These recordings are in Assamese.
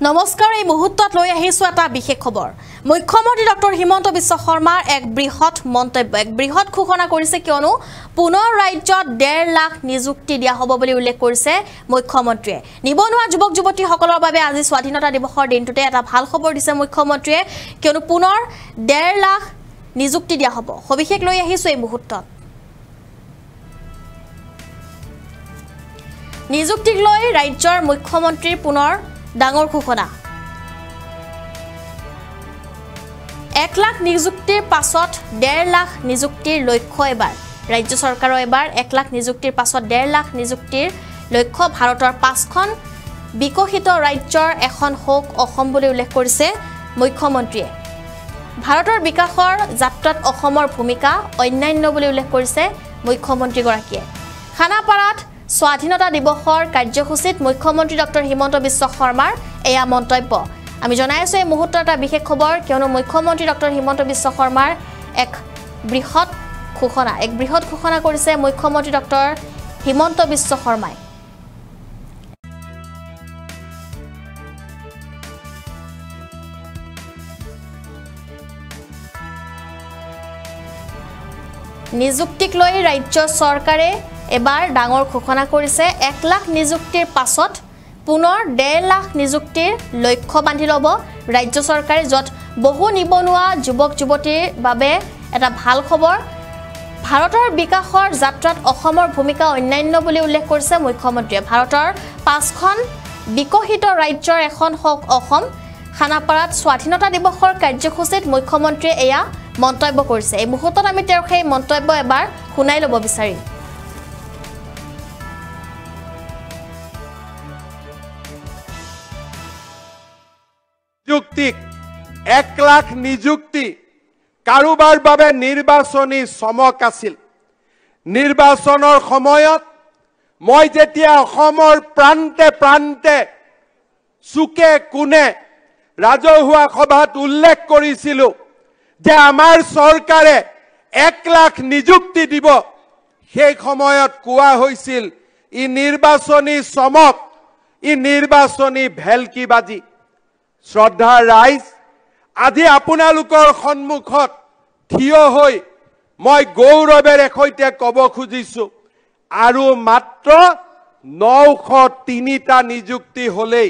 নমস্কাৰ এই মুহূৰ্তত লৈ আহিছো এটা বিশেষ খবৰ মুখ্যমন্ত্ৰী ডক্টৰ হিমন্ত বিশ্ব শৰ্মাৰ এক বৃহৎ মন্তব্য এক বৃহৎ ঘোষণা কৰিছে কিয়নো পুনৰ ৰাজ্যত 1.5 লাখ নিযুক্তি দিয়া হ'ব বুলি উল্লেখ কৰিছে মুখ্যমন্ত্ৰীয়ে নিবনুৱা যুৱক যুৱতীসকলৰ বাবে আজি স্বাধীনতা দিৱসৰ দিনটোতে এটা ভাল খবৰ দিছে মুখ্যমন্ত্ৰীয়ে কিয়নো পুনৰ 1.5 লাখ নিযুক্তি দিয়া হ'ব সবিশেষ লৈ আহিছো এই মুহূৰ্তত নিযুক্তিক লৈ ৰাজ্যৰ মুখ্যমন্ত্ৰীৰ পুনৰ ডাঙৰ ঘোষণা 1 লাখ নিযুক্তিৰ পাছত 1.5 লাখ নিযুক্তিৰ লক্ষ্য এবাৰ ৰাজ্য চৰকাৰৰ এবাৰ 1 লাখ নিযুক্তিৰ পাছত 1.5 লাখ নিযুক্তিৰ লক্ষ্য ভাৰতৰ 5খন বিকশিত ৰাজ্যৰ এখন হোক অসম বুলি উল্লেখ কৰিছে মুখ্যমন্ত্ৰীয়ে ভাৰতৰ বিকাশৰ যাত্ৰাত অসমৰ ভূমিকা অন্যান্য বুলি উল্লেখ কৰিছে মুখ্যমন্ত্ৰী গৰাকীয়ে খানাপাৰাত স্বাধীনতা দিৱসৰ কাৰ্যসূচীত মুখ্যমন্ত্ৰী ডক্টৰ হিমন্ত বিশ্ব শৰ্মাৰ এয়া মন্তব্য আমি জনাই আছো এই মুহূৰ্তত এটা বিশেষ খবৰ কিয়নো মুখ্যমন্ত্ৰী ডক্টৰ হিমন্ত বিশ্ব শৰ্মাৰ এক বৃহৎ ঘোষণা কৰিছে মুখ্যমন্ত্ৰী ডক্টৰ হিমন্ত বিশ্ব শৰ্মাই নিযুক্তিক লৈ ৰাজ্য চৰকাৰে এবাৰ ডাঙৰ ঘোষণা কৰিছে 1 লাখ নিযুক্তিৰ পাছত পুনৰ 1.5 লাখ নিযুক্তিৰ লক্ষ্য বান্ধি ল'ব ৰাজ্য চৰকাৰে যত বহু নিবনুৱা যুৱক যুৱতীৰ বাবে এটা ভাল খবৰ ভাৰতৰ বিকাশৰ যাত্ৰাত অসমৰ ভূমিকা অন্যান্য বুলি উল্লেখ কৰিছে মুখ্যমন্ত্ৰীয়ে ভাৰতৰ 5খন বিকশিত ৰাজ্যৰ এখন হক অসম খানাপাৰাত স্বাধীনতা দিৱসৰ কাৰ্যসূচীত মুখ্যমন্ত্ৰীয়ে এয়া মন্তব্য কৰিছে এই মুহূৰ্তত আমি তেওঁৰ সেই মন্তব্য এবাৰ শুনাই ল'ব বিচাৰিম নিযুক্তি 1 লাখ নিযুক্তি কাৰোবাৰ বাবে নিৰ্বাচনী চমক আছিল নিৰ্বাচনৰ সময়ত মই যেতিয়া অসমৰ প্ৰান্তে প্ৰান্তে সুকে কোনে ৰাজহুৱা সভাত উল্লেখ কৰিছিলো যে আমাৰ চৰকাৰে 1 লাখ নিযুক্তি দিব সেই সময়ত কোৱা হৈছিল ই নিৰ্বাচনী চমক ই নিৰ্বাচনী ভেলকিবাজি শ্ৰদ্ধা ৰাইজ আজি আপোনালোকৰ সন্মুখত থিয় হৈ মই গৌৰৱেৰে সৈতে ক'ব খুজিছো আৰু মাত্ৰ 903টা নিযুক্তি হলেই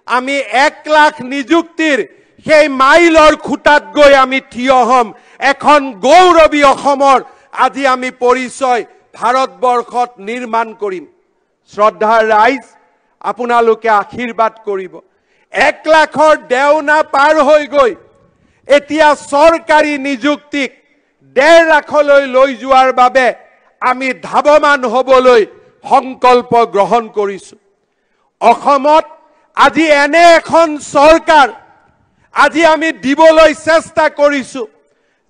আমি 1 লাখ নিযুক্তিৰ সেই মাইলৰ খুঁটাত গৈ আমি থিয় হ'ম এখন গৌৰৱী অসমৰ আজি আমি পৰিচয় ভাৰতবৰ্ষত নিৰ্মাণ কৰিম শ্ৰদ্ধা ৰাইজ আপোনালোকে আশীৰ্বাদ কৰিব 1 লাখৰ দেওনা পাৰ হৈ গৈ এতিয়া চৰকাৰী নিযুক্তিক 1.5 লাখলৈ লৈ যোৱাৰ বাবে আমি ধাৱমান হ'বলৈ সংকল্প গ্ৰহণ কৰিছো অসমত আজি এনে এখন চৰকাৰ আজি আমি দিবলৈ চেষ্টা কৰিছো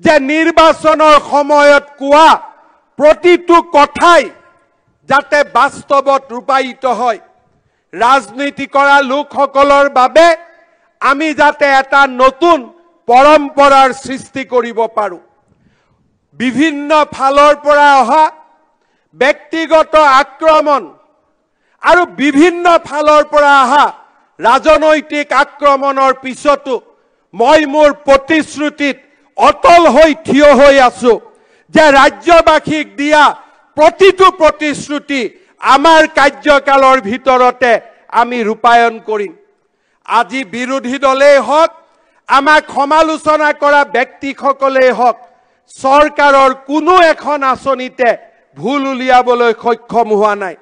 যে নিৰ্বাচনৰ সময়ত কোৱা প্ৰতিটো কথাই যাতে বাস্তৱত ৰূপায়িত হয় ৰাজনীতি কৰা লোকসকলৰ বাবে আমি যাতে এটা নতুন পৰম্পৰাৰ সৃষ্টি কৰিব পাৰো বিভিন্ন ফালৰ পৰা অহা ব্যক্তিগত আক্ৰমণ আৰু বিভিন্ন ফালৰ পৰা অহা ৰাজনৈতিক আক্ৰমণৰ পিছতো মই মোৰ প্ৰতিশ্ৰুতিত অটল হৈ থিয় হৈ আছো যে ৰাজ্যবাসীক দিয়া প্ৰতিটো প্ৰতিশ্ৰুতি আমাৰ কাৰ্যকালৰ ভিতৰতে আমি ৰূপায়ণ কৰিম আজি বিৰোধী দলেই হওক আমাক সমালোচনা কৰা ব্যক্তিসকলেই হওক চৰকাৰৰ কোনো এখন আঁচনিতে ভুল উলিয়াবলৈ সক্ষম হোৱা নাই